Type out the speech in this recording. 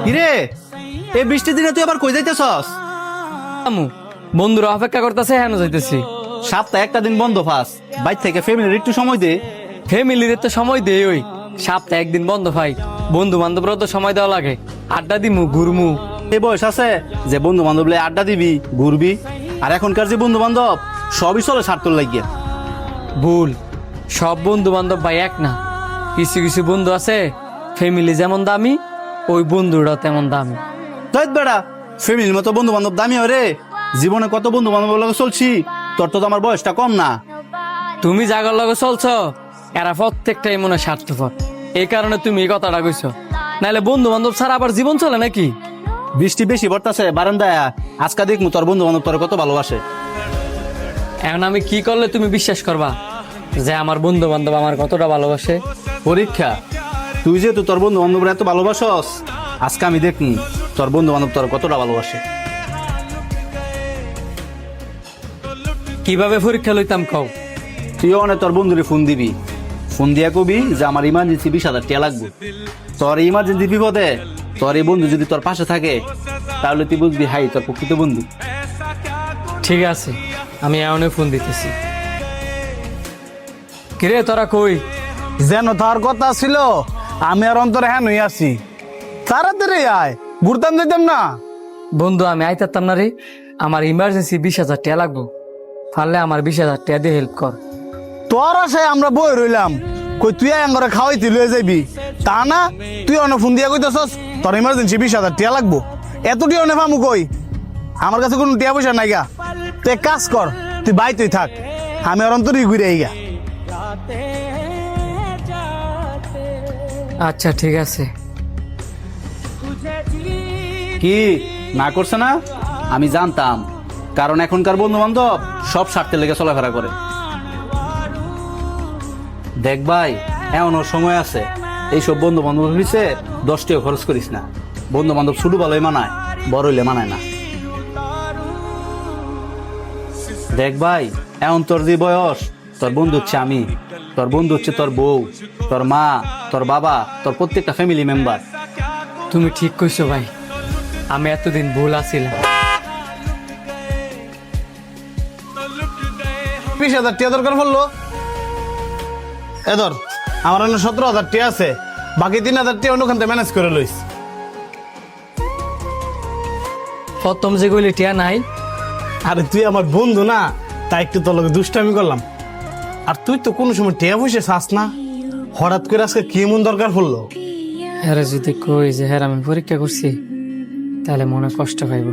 কিরে এই বৃষ্টির দিনে তুই আবার কই যাইতেছস? আমু বন্ধুরা অপেক্ষা করতেছে, হেন যাইতেছি। সপ্তাহে একটা দিন বন্ধ পাস, বাইর থেকে ফ্যামিলির একটু সময় দে। ফ্যামিলির তো সময় দেই, ওই সপ্তাহে একদিন বন্ধ পাই। বন্ধু বান্ধবরাও তো সময় দেওয়া লাগে, আড্ডা দিমু ঘুরমু। এই বয়স আছে যে বন্ধু বান্ধব আড্ডা দিবি ঘুরবি? আর এখনকার যে বন্ধু বান্ধব সবই চলে স্বার্থর লাগিয়ে। ভুল, সব বন্ধু বান্ধব ভাই এক না। কিছু কিছু বন্ধু আছে ফ্যামিলি যেমন দামি, ওই বন্ধুরা তেমন দামি। তাই বেড়া, ফ্যামিলির মতো বন্ধু বান্ধব দামি হয় রে। জীবনে কত বন্ধু বান্ধব লগে চলছি, তোর তো আমার বয়সটা কম না। তুমি জাগার লগে চলছ, এরা প্রত্যেকটাই মনে হয় স্বার্থপর। এই কারণে তুমি এই কথাটা কইছো। নাহলে বন্ধু বান্ধব ছাড়া আবার জীবন চলে নাকি? বৃষ্টি বেশি পড়তাছে বারান্দায়, আজকা দেখমু তোর বন্ধু বান্ধব তোর কত ভালোবাসে। এখন আমি কি করলে তুমি বিশ্বাস করবা যে আমার বন্ধু বান্ধব আমার কতটা ভালোবাসে? পরীক্ষা, তুই যেহেতু তোর বন্ধু বান্ধব এত ভালোবাসস, আজকে আমি দেখনি তোর বন্ধু বান্ধব তোর কতটা ভালোবাসে। কিভাবে পরীক্ষা লইতাম কও? তুইও অনেক তোর বন্ধুরে ফোন দিবি, ফোন দিয়া কবি যে আমার ইমার্জেন্সি 20,000 টাকা লাগবে। তোর ইমার্জেন্সি বিপদে তোর এই বন্ধু যদি তোর পাশে থাকে, তাহলে তুই বুঝবি হাই তোর প্রকৃত বন্ধু। ঠিক আছে, আমি এমন ফোন দিতেছি। কিরে তোরা কই? যেন তার কথা ছিল, আমি আর অন্তরে হ্যাঁ নই আছি। তাড়াতাড়ি আয়, ঘুরতাম দিতাম না। বন্ধু আমি আইতাম না রে, আমার ইমার্জেন্সি 20,000 টাকা লাগবো। পারলে আমার 20,000 টাকা দিয়ে হেল্প কর। তোর আশায় আমরা বই রইলাম, কই তুই আঙ্গরে খাওয়াইতে লয়ে যাবি তা না? তুই অন্য ফোন দিয়া কইতেছস তোর ইমার্জেন্সি 20,000 টাকা লাগবো। এতটি অনে পামু কই? আমার কাছে কোনো টাকা পয়সা নাই গা। তুই এক কাজ কর, তুই বাই তুই থাক, আমি আর অন্তরই ঘুরে আই গা। আচ্ছা ঠিক আছে। কি না করছে না? আমি জানতাম, কারণ এখনকার বন্ধু বান্ধব সব স্বার্থের লেগে চলাফেরা করে। দেখ ভাই, এমনও সময় আছে, এইসব বন্ধু বান্ধব হইছে 10 টাকা খরচ করিস না। বন্ধু বান্ধব শুধু ভালোই মানায়, বড় হইলে মানায় না। দেখ ভাই, এমন তোর যে বয়স, তোর বন্ধু হচ্ছে আমি, তোর বন্ধু হচ্ছে তোর বউ, তোর মা, তোর বাবা, তোর প্রত্যেকটা ফ্যামিলি মেম্বার। তুমি ঠিক কইছো ভাই, আমি এতদিন ভুল আছিলাম। 20,000 টাকা দরকার পড়লো, এ ধর আমার অন্য 17,000 টাকা আছে, বাকি 3,000 টাকা অন্যখান থেকে ম্যানেজ করে লইস। প্রথম যে কইলি টিয়া নাই। আরে তুই আমার বন্ধু না, তাই একটু তোর লগে দুষ্টামি করলাম। আর তুই তো কোনো সময় টিয়া পয়সা চাস না, হঠাৎ করে আজকে কি এমন দরকার পড়লো? হ্যাঁ যদি কই যে হ্যাঁ আমি পরীক্ষা করছি, তাহলে মনে কষ্ট পাইব।